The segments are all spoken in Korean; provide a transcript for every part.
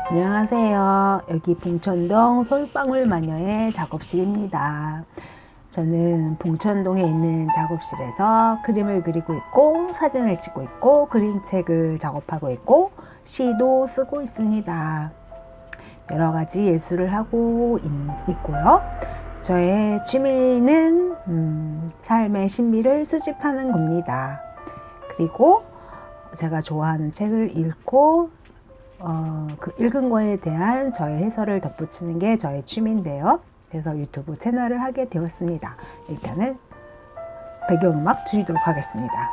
안녕하세요. 여기 봉천동 솔방울 마녀의 작업실입니다. 저는 봉천동에 있는 작업실에서 그림을 그리고 있고 사진을 찍고 있고 그림책을 작업하고 있고 시도 쓰고 있습니다. 여러 가지 예술을 하고 있고요. 저의 취미는 삶의 신비를 수집하는 겁니다. 그리고 제가 좋아하는 책을 읽고 그 읽은 거에 대한 저의 해설을 덧붙이는 게 저의 취미인데요. 그래서 유튜브 채널을 하게 되었습니다. 일단은 배경음악 줄이도록 하겠습니다.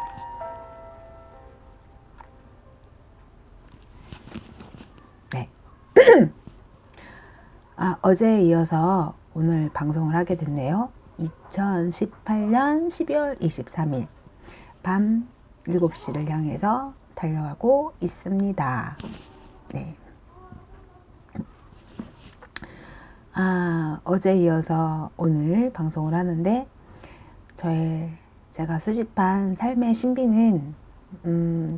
네. 어제에 이어서 오늘 방송을 하게 됐네요. 2018년 12월 23일 밤 7시를 향해서 달려가고 있습니다. 네. 어제 이어서 오늘 방송을 하는데 제가 수집한 삶의 신비는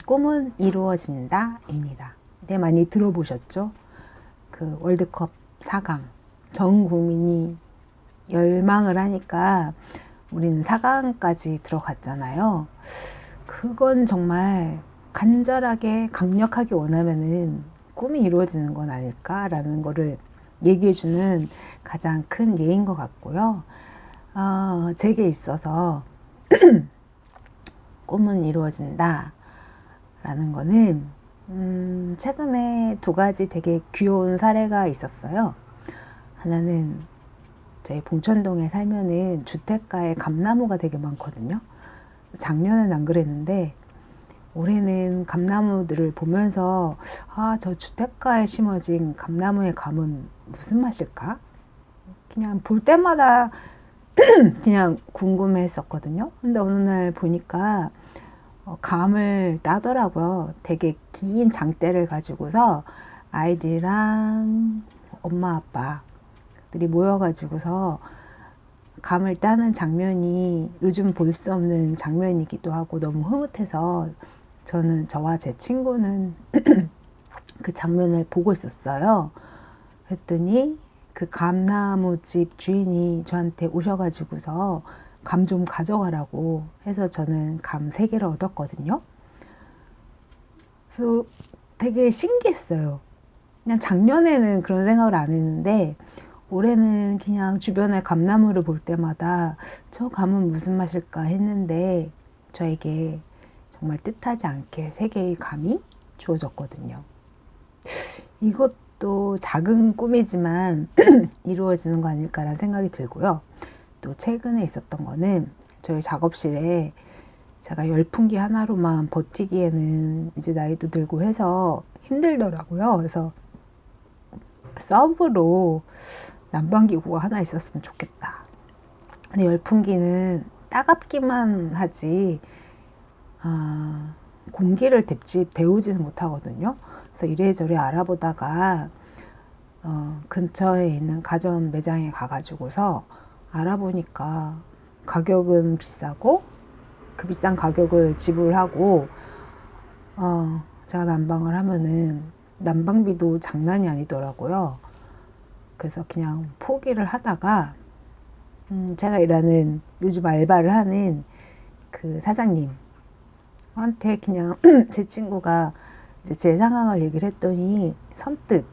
꿈은 이루어진다 입니다. 네, 많이 들어보셨죠? 그 월드컵 4강 전 국민이 열망을 하니까 우리는 4강까지 들어갔잖아요. 그건 정말 간절하게 강력하게 원하면은 꿈이 이루어지는 건 아닐까라는 거를 얘기해주는 가장 큰 예인 것 같고요. 제게 있어서 꿈은 이루어진다 라는 거는 최근에 두 가지 되게 귀여운 사례가 있었어요. 하나는 저희 봉천동에 살면은 주택가에 감나무가 되게 많거든요. 작년엔 안 그랬는데 올해는 감나무들을 보면서 저 주택가에 심어진 감나무의 감은 무슨 맛일까? 그냥 볼 때마다 그냥 궁금했었거든요. 근데 어느 날 보니까 감을 따더라고요. 되게 긴 장대를 가지고서 아이들이랑 엄마 아빠들이 모여가지고서 감을 따는 장면이 요즘 볼 수 없는 장면이기도 하고 너무 흐뭇해서 저와 제 친구는 그 장면을 보고 있었어요. 했더니 그 감나무집 주인이 저한테 오셔가지고서 감 좀 가져가라고 해서 저는 감 3개를 얻었거든요. 그래서 되게 신기했어요. 그냥 작년에는 그런 생각을 안 했는데 올해는 그냥 주변에 감나무를 볼 때마다 저 감은 무슨 맛일까 했는데 저에게 정말 뜻하지 않게 3개의 감이 주어졌거든요. 이것도 작은 꿈이지만 이루어지는 거 아닐까라는 생각이 들고요. 또 최근에 있었던 거는 저희 작업실에 제가 열풍기 하나로만 버티기에는 이제 나이도 들고 해서 힘들더라고요. 그래서 서브로 난방기구가 하나 있었으면 좋겠다. 근데 열풍기는 따갑기만 하지 공기를 데우지는 못하거든요. 그래서 이래저래 알아보다가 근처에 있는 가전 매장에 가가지고서 알아보니까 가격은 비싸고 그 비싼 가격을 지불하고 제가 난방을 하면은 난방비도 장난이 아니더라고요. 그래서 그냥 포기를 하다가 제가 일하는 요즘 알바를 하는 그 사장님한테 그냥 제 친구가 이제 제 상황을 얘기를 했더니 선뜻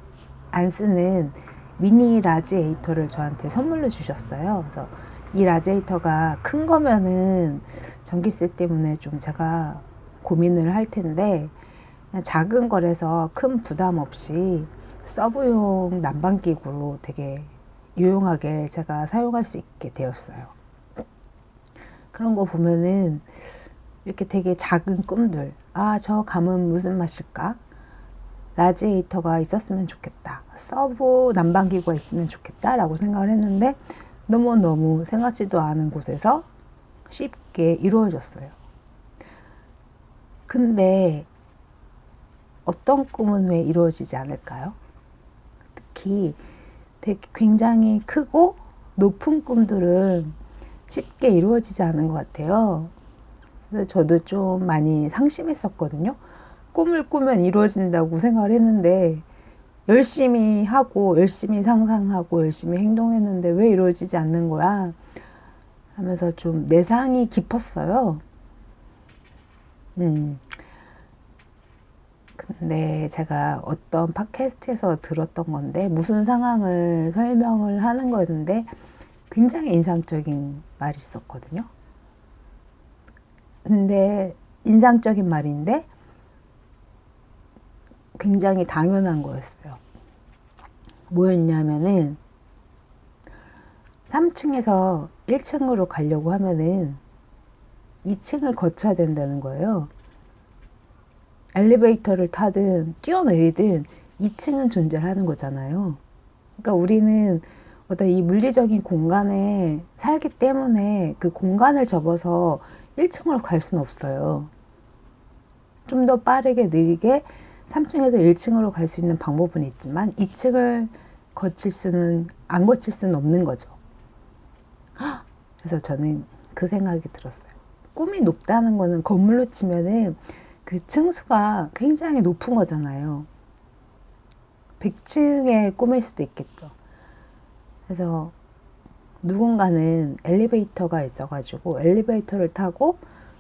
안 쓰는 미니 라지에이터를 저한테 선물로 주셨어요. 그래서 이 라지에이터가 큰 거면은 전기세 때문에 좀 제가 고민을 할 텐데 그냥 작은 거라서 큰 부담 없이 서브용 난방기구로 되게 유용하게 제가 사용할 수 있게 되었어요. 그런 거 보면은 이렇게 되게 작은 꿈들, 저 감은 무슨 맛일까? 라지에이터가 있었으면 좋겠다. 서브 난방기구가 있으면 좋겠다 라고 생각을 했는데 너무너무 생각지도 않은 곳에서 쉽게 이루어졌어요. 근데 어떤 꿈은 왜 이루어지지 않을까요? 특히 되게 굉장히 크고 높은 꿈들은 쉽게 이루어지지 않은 것 같아요. 그래서 저도 좀 많이 상심했었거든요. 꿈을 꾸면 이루어진다고 생각을 했는데 열심히 하고 열심히 상상하고 열심히 행동했는데 왜 이루어지지 않는 거야? 하면서 좀 내상이 깊었어요. 근데 제가 어떤 팟캐스트에서 들었던 건데 무슨 상황을 설명을 하는 거였는데 굉장히 인상적인 말이 있었거든요. 근데 인상적인 말인데 굉장히 당연한 거였어요. 뭐였냐면은 3층에서 1층으로 가려고 하면은 2층을 거쳐야 된다는 거예요. 엘리베이터를 타든 뛰어내리든 2층은 존재하는 거잖아요. 그러니까 우리는 어떤 이 물리적인 공간에 살기 때문에 그 공간을 접어서 1층으로 갈 수는 없어요. 좀 더 빠르게 느리게 3층에서 1층으로 갈 수 있는 방법은 있지만 2층을 안 거칠 수는 없는 거죠. 그래서 저는 그 생각이 들었어요. 꿈이 높다는 거는 건물로 치면은 그 층수가 굉장히 높은 거잖아요. 100층의 꿈일 수도 있겠죠. 그래서 누군가는 엘리베이터가 있어가지고 엘리베이터를 타고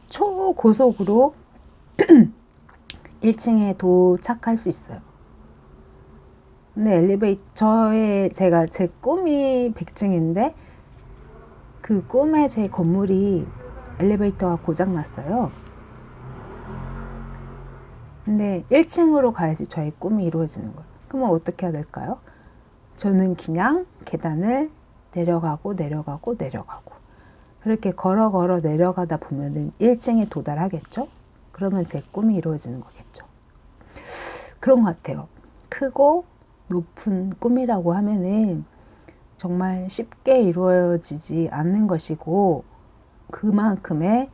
초고속으로 1층에 도착할 수 있어요. 근데 제 꿈이 100층인데 그 꿈에 제 건물이 엘리베이터가 고장났어요. 근데 1층으로 가야지 저의 꿈이 이루어지는 거예요. 그러면 어떻게 해야 될까요? 저는 그냥 계단을 내려가고 그렇게 걸어 내려가다 보면은 1층에 도달하겠죠? 그러면 제 꿈이 이루어지는 거겠죠. 그런 것 같아요. 크고 높은 꿈이라고 하면은 정말 쉽게 이루어지지 않는 것이고 그만큼의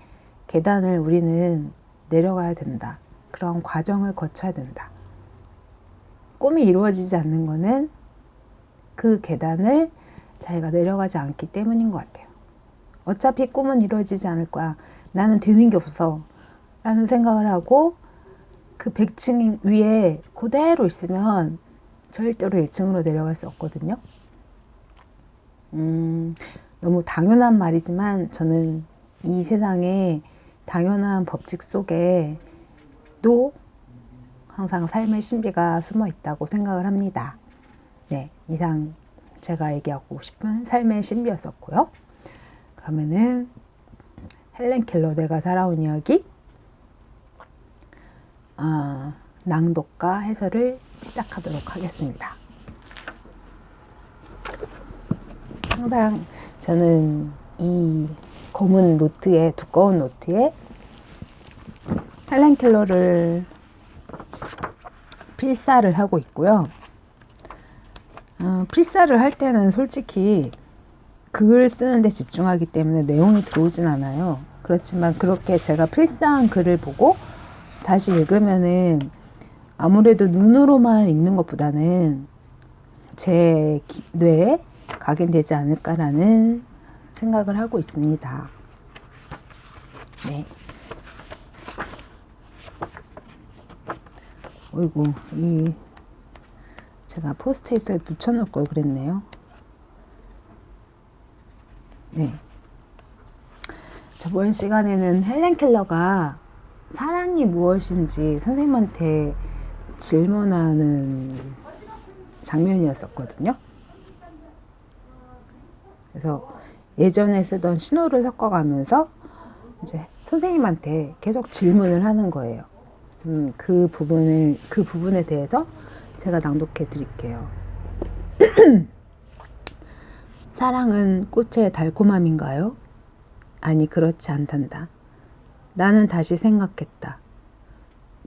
계단을 우리는 내려가야 된다. 그런 과정을 거쳐야 된다. 꿈이 이루어지지 않는 거는 그 계단을 자기가 내려가지 않기 때문인 것 같아요. 어차피 꿈은 이루어지지 않을 거야. 나는 되는 게 없어. 라는 생각을 하고 그 100층 위에 그대로 있으면 절대로 1층으로 내려갈 수 없거든요. 너무 당연한 말이지만 저는 이 세상에 당연한 법칙 속에 또 항상 삶의 신비가 숨어 있다고 생각을 합니다. 네, 이상 제가 얘기하고 싶은 삶의 신비였었고요. 그러면은 헬렌 켈러 내가 살아온 이야기 낭독과 해설을 시작하도록 하겠습니다. 항상 저는 이 검은 노트에 두꺼운 노트에 헬렌 켈러를 필사를 하고 있고요. 필사를 할 때는 솔직히 글을 쓰는데 집중하기 때문에 내용이 들어오진 않아요. 그렇지만 그렇게 제가 필사한 글을 보고 다시 읽으면은 아무래도 눈으로만 읽는 것보다는 제 뇌에 각인되지 않을까라는 생각을 하고 있습니다. 네. 어이구, 제가 포스트잇을 붙여놓을 걸 그랬네요. 네. 저번 시간에는 헬렌 켈러가 사랑이 무엇인지 선생님한테 질문하는 장면이었었거든요. 그래서 예전에 쓰던 신호를 섞어가면서 이제 선생님한테 계속 질문을 하는 거예요. 그 부분에 대해서 제가 낭독해 드릴게요. 사랑은 꽃의 달콤함인가요? 아니, 그렇지 않단다. 나는 다시 생각했다.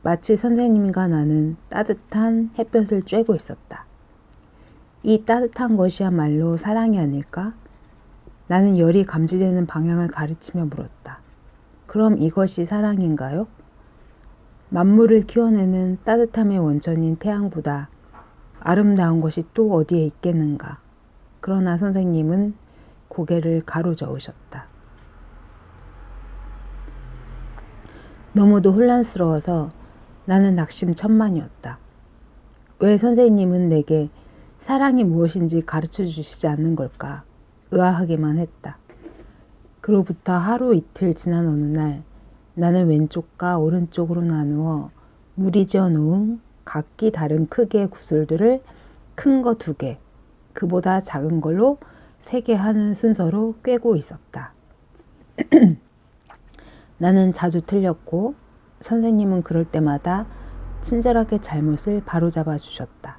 마치 선생님과 나는 따뜻한 햇볕을 쬐고 있었다. 이 따뜻한 것이야말로 사랑이 아닐까? 나는 열이 감지되는 방향을 가르치며 물었다. 그럼 이것이 사랑인가요? 만물을 키워내는 따뜻함의 원천인 태양보다 아름다운 것이 또 어디에 있겠는가? 그러나 선생님은 고개를 가로저으셨다. 너무도 혼란스러워서 나는 낙심천만이었다. 왜 선생님은 내게 사랑이 무엇인지 가르쳐 주시지 않는 걸까? 의아하기만 했다. 그로부터 하루 이틀 지난 어느 날 나는 왼쪽과 오른쪽으로 나누어 무리지어 놓은 각기 다른 크기의 구슬들을 큰 거 2개, 그보다 작은 걸로 3개 하는 순서로 꿰고 있었다. 나는 자주 틀렸고 선생님은 그럴 때마다 친절하게 잘못을 바로잡아 주셨다.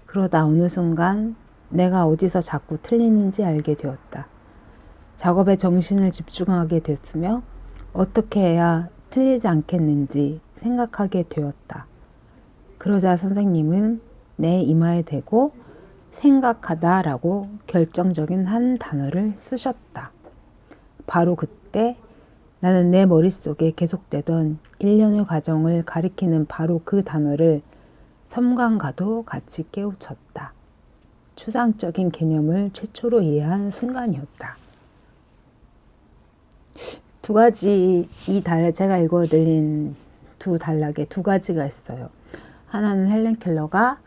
그러다 어느 순간 내가 어디서 자꾸 틀리는지 알게 되었다. 작업에 정신을 집중하게 됐으며 어떻게 해야 틀리지 않겠는지 생각하게 되었다. 그러자 선생님은 내 이마에 대고 생각하다라고 결정적인 한 단어를 쓰셨다. 바로 그때 나는 내 머릿속에 계속되던 일련의 과정을 가리키는 바로 그 단어를 섬광과도 같이 깨우쳤다. 추상적인 개념을 최초로 이해한 순간이었다. 2가지 제가 읽어드린 2단락에 2가지가 있어요. 하나는 헬렌 켈러가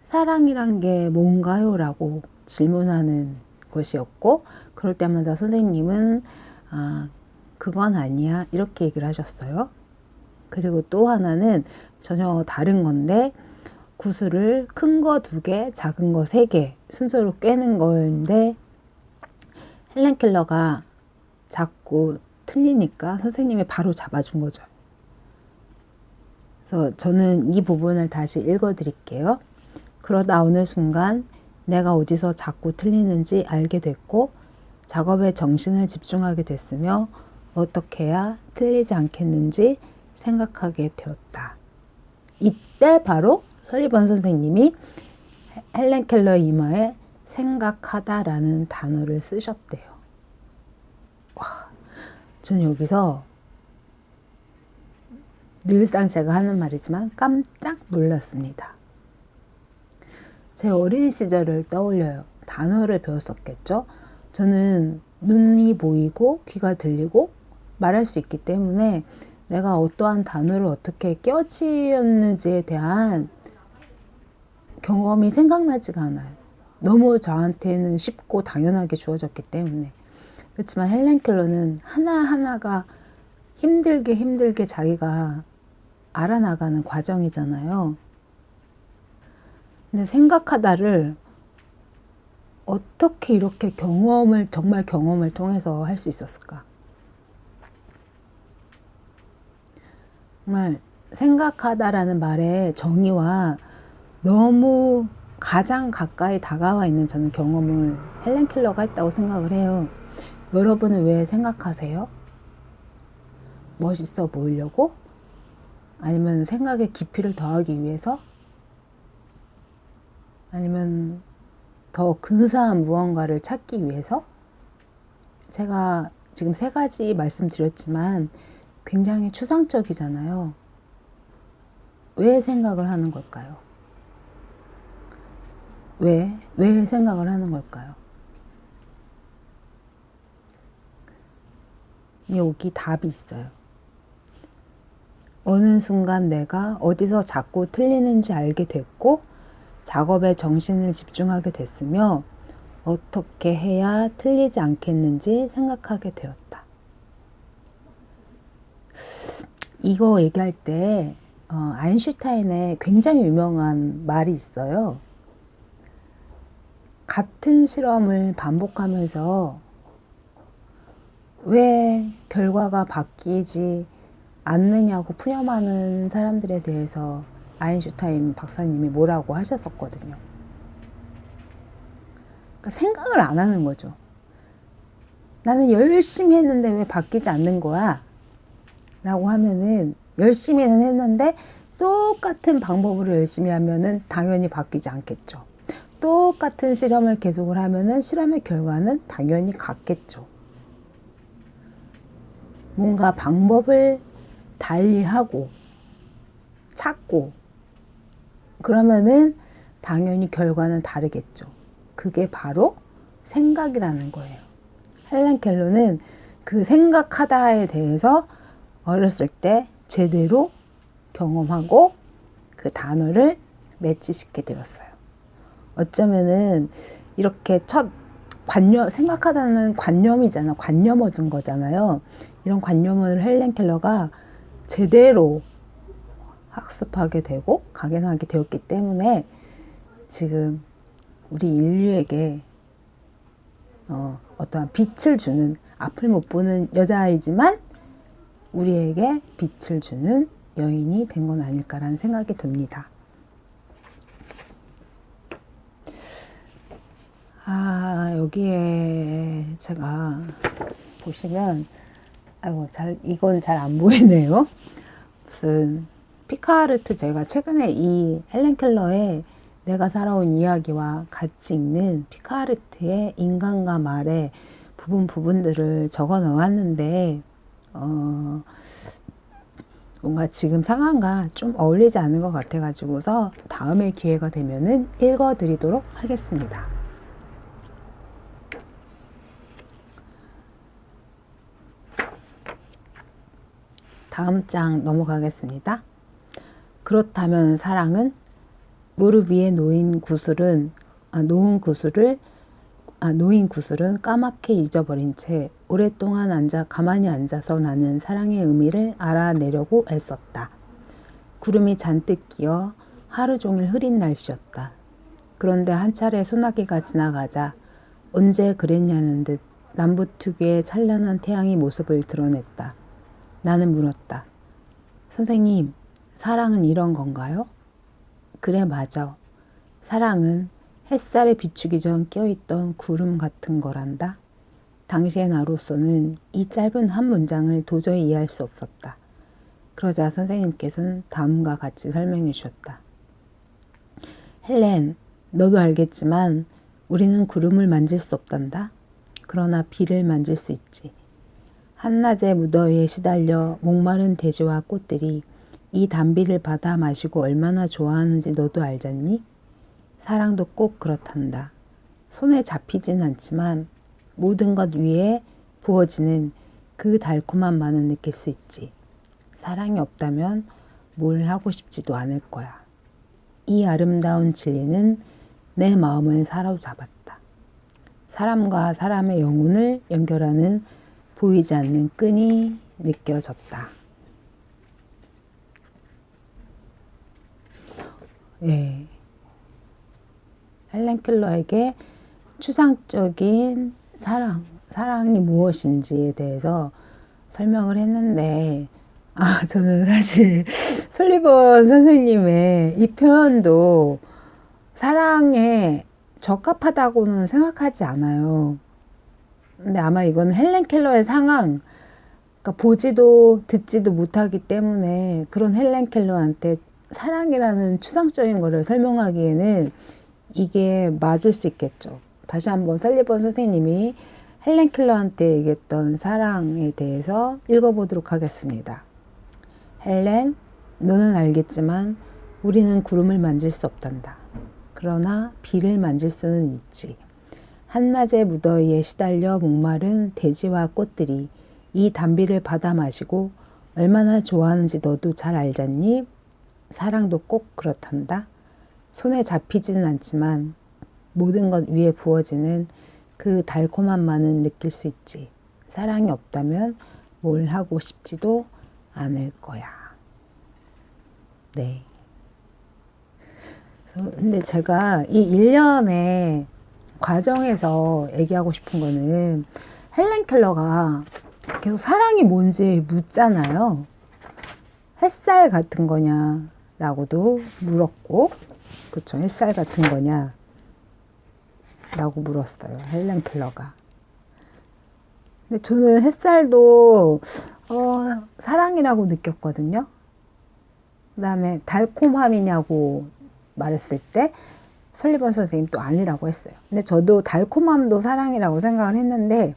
사랑이란 게 뭔가요? 라고 질문하는 것이었고, 그럴 때마다 선생님은 그건 아니야 이렇게 얘기를 하셨어요. 그리고 또 하나는 전혀 다른 건데 구슬을 큰 거 2개, 작은 거 3개 순서로 꿰는 건데 헬렌 켈러가 자꾸 틀리니까 선생님이 바로 잡아준 거죠. 그래서 저는 이 부분을 다시 읽어드릴게요. 그러다 어느 순간 내가 어디서 자꾸 틀리는지 알게 됐고 작업에 정신을 집중하게 됐으며 어떻게 해야 틀리지 않겠는지 생각하게 되었다. 이때 바로 설리번 선생님이 헬렌 켈러의 이마에 생각하다라는 단어를 쓰셨대요. 와, 저는 여기서 늘상 제가 하는 말이지만 깜짝 놀랐습니다. 제 어린 시절을 떠올려요. 단어를 배웠었겠죠. 저는 눈이 보이고 귀가 들리고 말할 수 있기 때문에 내가 어떠한 단어를 어떻게 깨우치었는지에 대한 경험이 생각나지가 않아요. 너무 저한테는 쉽고 당연하게 주어졌기 때문에. 그렇지만 헬렌 켈러는 하나하나가 힘들게 자기가 알아나가는 과정이잖아요. 근데 생각하다를 어떻게 이렇게 정말 경험을 통해서 할 수 있었을까? 정말 생각하다라는 말의 정의와 너무 가장 가까이 다가와 있는 저는 경험을 헬렌 켈러가 했다고 생각을 해요. 여러분은 왜 생각하세요? 멋있어 보이려고? 아니면 생각의 깊이를 더하기 위해서? 아니면 더 근사한 무언가를 찾기 위해서? 제가 지금 3가지 말씀드렸지만 굉장히 추상적이잖아요. 왜 생각을 하는 걸까요? 왜 생각을 하는 걸까요? 여기 답이 있어요. 어느 순간 내가 어디서 자꾸 틀리는지 알게 됐고 작업에 정신을 집중하게 됐으며 어떻게 해야 틀리지 않겠는지 생각하게 되었다. 이거 얘기할 때 아인슈타인의 굉장히 유명한 말이 있어요. 같은 실험을 반복하면서 왜 결과가 바뀌지 않느냐고 푸념하는 사람들에 대해서 아인슈타인 박사님이 뭐라고 하셨었거든요. 그러니까 생각을 안 하는 거죠. 나는 열심히 했는데 왜 바뀌지 않는 거야? 라고 하면은 열심히는 했는데 똑같은 방법으로 열심히 하면은 당연히 바뀌지 않겠죠. 똑같은 실험을 계속을 하면은 실험의 결과는 당연히 같겠죠. 뭔가 방법을 달리하고 찾고 그러면은 당연히 결과는 다르겠죠. 그게 바로 생각이라는 거예요. 헬렌 켈러는 그 생각하다에 대해서 어렸을 때 제대로 경험하고 그 단어를 매치시게 되었어요. 어쩌면은 이렇게 첫 생각하다는 관념이잖아. 관념 얻은 거잖아요. 이런 관념을 헬렌 켈러가 제대로 학습하게 되고 각인하게 되었기 때문에 지금 우리 인류에게 어떠한 빛을 주는, 앞을 못 보는 여자아이지만 우리에게 빛을 주는 여인이 된 건 아닐까라는 생각이 듭니다. 여기에 제가 보시면, 이건 잘 안 보이네요. 무슨 피카르트, 제가 최근에 이 헬렌 켈러의 내가 살아온 이야기와 같이 읽는 피카르트의 인간과 말의 부분들을 적어 놓았는데, 뭔가 지금 상황과 좀 어울리지 않은 것 같아가지고서 다음에 기회가 되면은 읽어드리도록 하겠습니다. 다음 장 넘어가겠습니다. 그렇다면 사랑은? 무릎 위에 놓인 구슬은 까맣게 잊어버린 채 오랫동안 가만히 앉아서 나는 사랑의 의미를 알아내려고 애썼다. 구름이 잔뜩 끼어 하루 종일 흐린 날씨였다. 그런데 한 차례 소나기가 지나가자 언제 그랬냐는 듯 남부특유의 찬란한 태양이 모습을 드러냈다. 나는 물었다. 선생님, 사랑은 이런 건가요? 그래, 맞아. 사랑은 햇살에 비추기 전 껴있던 구름 같은 거란다. 당시의 나로서는 이 짧은 한 문장을 도저히 이해할 수 없었다. 그러자 선생님께서는 다음과 같이 설명해 주셨다. 헬렌, 너도 알겠지만 우리는 구름을 만질 수 없단다. 그러나 비를 만질 수 있지. 한낮의 무더위에 시달려 목마른 돼지와 꽃들이 이 단비를 받아 마시고 얼마나 좋아하는지 너도 알잖니? 사랑도 꼭 그렇단다. 손에 잡히진 않지만 모든 것 위에 부어지는 그 달콤함만은 느낄 수 있지. 사랑이 없다면 뭘 하고 싶지도 않을 거야. 이 아름다운 진리는 내 마음을 사로잡았다. 사람과 사람의 영혼을 연결하는 보이지 않는 끈이 느껴졌다. 예. 헬렌 켈러에게 추상적인 사랑이 무엇인지에 대해서 설명을 했는데, 저는 사실 솔리번 선생님의 이 표현도 사랑에 적합하다고는 생각하지 않아요. 근데 아마 이건 헬렌 켈러의 상황, 그러니까 보지도 듣지도 못하기 때문에 그런 헬렌 켈러한테 사랑이라는 추상적인 거를 설명하기에는 이게 맞을 수 있겠죠. 다시 한번 설리번 선생님이 헬렌 켈러한테 얘기했던 사랑에 대해서 읽어보도록 하겠습니다. 헬렌, 너는 알겠지만 우리는 구름을 만질 수 없단다. 그러나 비를 만질 수는 있지. 한낮의 무더위에 시달려 목마른 돼지와 꽃들이 이 단비를 받아 마시고 얼마나 좋아하는지 너도 잘 알잖니? 사랑도 꼭 그렇단다. 손에 잡히지는 않지만 모든 것 위에 부어지는 그 달콤함만은 느낄 수 있지. 사랑이 없다면 뭘 하고 싶지도 않을 거야. 네. 근데 제가 이 일련의 과정에서 얘기하고 싶은 거는 헬렌 켈러가 계속 사랑이 뭔지 묻잖아요. 햇살 같은 거냐라고도 물었고, 그렇죠. 햇살 같은 거냐라고 물었어요. 헬렌 켈러가. 근데 저는 햇살도 사랑이라고 느꼈거든요. 그 다음에 달콤함이냐고 말했을 때 설리번 선생님 또 아니라고 했어요. 근데 저도 달콤함도 사랑이라고 생각을 했는데,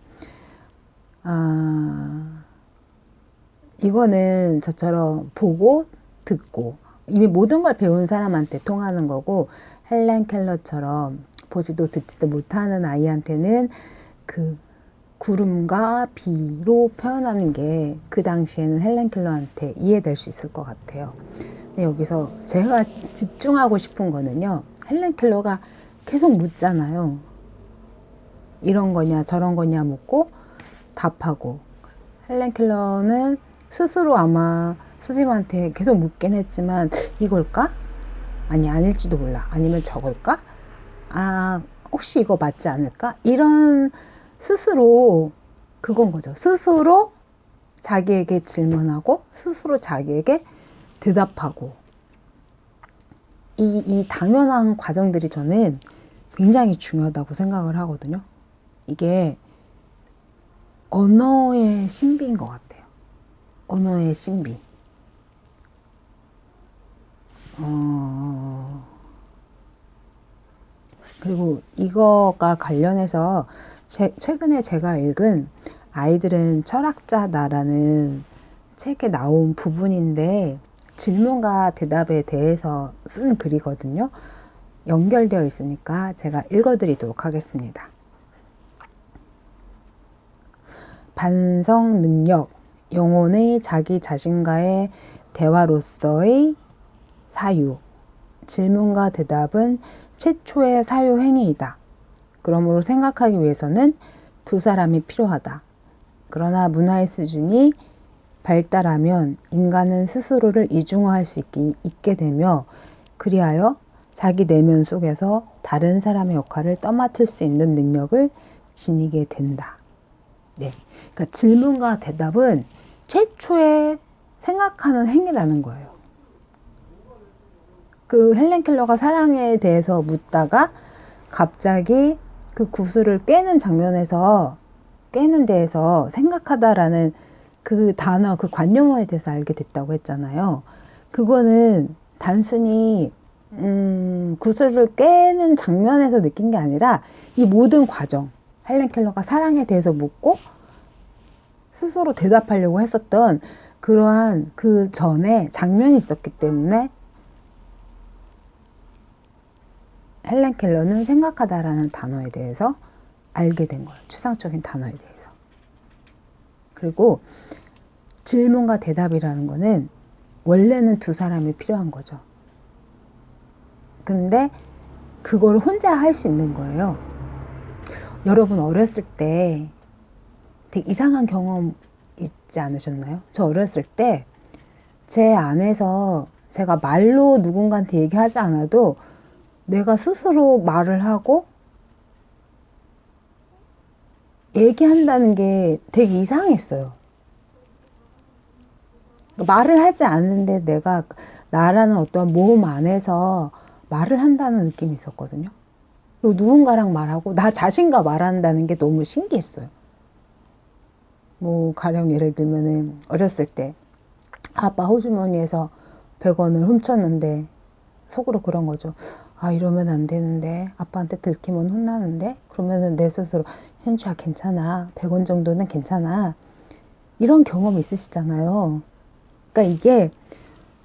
이거는 저처럼 보고 듣고 이미 모든 걸 배운 사람한테 통하는 거고, 헬렌 켈러처럼 보지도 듣지도 못하는 아이한테는 그 구름과 비로 표현하는 게 그 당시에는 헬렌 켈러한테 이해될 수 있을 것 같아요. 여기서 제가 집중하고 싶은 거는요. 헬렌 켈러가 계속 묻잖아요. 이런 거냐 저런 거냐 묻고 답하고. 헬렌 켈러는 스스로 아마 수집한테 계속 묻긴 했지만 이걸까? 아니 아닐지도 몰라. 아니면 저걸까? 아 혹시 이거 맞지 않을까? 이런 스스로 그건 거죠. 스스로 자기에게 질문하고 스스로 자기에게 대답하고 이 당연한 과정들이 저는 굉장히 중요하다고 생각을 하거든요. 이게 언어의 신비인 것 같아요. 언어의 신비. 그리고 이거가 관련해서 최근에 제가 읽은 아이들은 철학자다라는 책에 나온 부분인데 질문과 대답에 대해서 쓴 글이거든요. 연결되어 있으니까 제가 읽어드리도록 하겠습니다. 반성 능력, 영혼의 자기 자신과의 대화로서의 사유. 질문과 대답은 최초의 사유 행위이다. 그러므로 생각하기 위해서는 두 사람이 필요하다. 그러나 문화의 수준이 발달하면 인간은 스스로를 이중화할 수 있게 되며 그리하여 자기 내면 속에서 다른 사람의 역할을 떠맡을 수 있는 능력을 지니게 된다. 네, 그러니까 질문과 대답은 최초의 생각하는 행위라는 거예요. 그 헬렌 켈러가 사랑에 대해서 묻다가 갑자기 그 구슬을 깨는 장면에서 깨는 데에서 생각하다라는 그 단어, 그 관용어에 대해서 알게 됐다고 했잖아요. 그거는 단순히 구슬을 깨는 장면에서 느낀 게 아니라 이 모든 과정, 헬렌 켈러가 사랑에 대해서 묻고 스스로 대답하려고 했었던 그러한 그 전에 장면이 있었기 때문에 헬렌 켈러는 생각하다라는 단어에 대해서 알게 된 거예요. 추상적인 단어에 대해서. 그리고 질문과 대답이라는 거는 원래는 두 사람이 필요한 거죠. 근데 그걸 혼자 할 수 있는 거예요. 여러분 어렸을 때 되게 이상한 경험 있지 않으셨나요? 저 어렸을 때 제 안에서 제가 말로 누군가한테 얘기하지 않아도 내가 스스로 말을 하고 얘기한다는 게 되게 이상했어요. 말을 하지 않는데 내가 나라는 어떤 모험 안에서 말을 한다는 느낌이 있었거든요. 그리고 누군가랑 말하고 나 자신과 말한다는 게 너무 신기했어요. 뭐 가령 예를 들면은 어렸을 때 아빠 호주머니에서 100원을 훔쳤는데 속으로 그런 거죠. 아 이러면 안 되는데 아빠한테 들키면 혼나는데 그러면은 내 스스로 현주야 괜찮아 100원 정도는 괜찮아 이런 경험 있으시잖아요. 그러니까 이게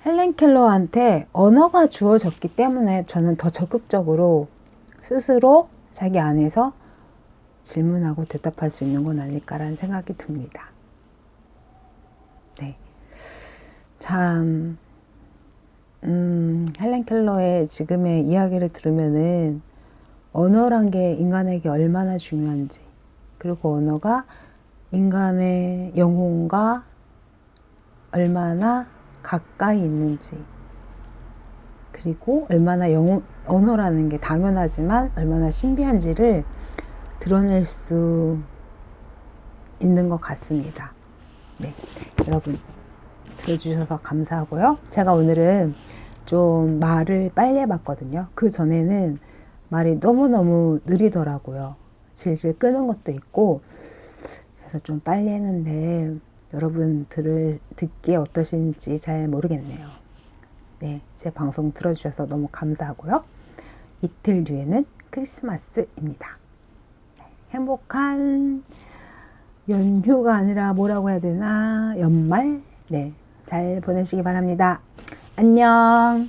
헬렌 켈러한테 언어가 주어졌기 때문에 저는 더 적극적으로 스스로 자기 안에서 질문하고 대답할 수 있는 건 아닐까라는 생각이 듭니다. 네, 참 헬렌 켈러의 지금의 이야기를 들으면은 언어란 게 인간에게 얼마나 중요한지 그리고 언어가 인간의 영혼과 얼마나 가까이 있는지 그리고 얼마나 언어라는 게 당연하지만 얼마나 신비한지를 드러낼 수 있는 것 같습니다. 네, 여러분 들어주셔서 감사하고요. 제가 오늘은 좀 말을 빨리 해봤거든요. 그 전에는 말이 너무너무 느리더라고요. 질질 끄는 것도 있고 그래서 좀 빨리 했는데 여러분 듣기에 어떠신지 잘 모르겠네요. 네, 제 방송 들어주셔서 너무 감사하고요. 이틀 뒤에는 크리스마스입니다. 네, 행복한 연휴가 아니라 뭐라고 해야 되나 연말? 네, 잘 보내시기 바랍니다. 안녕.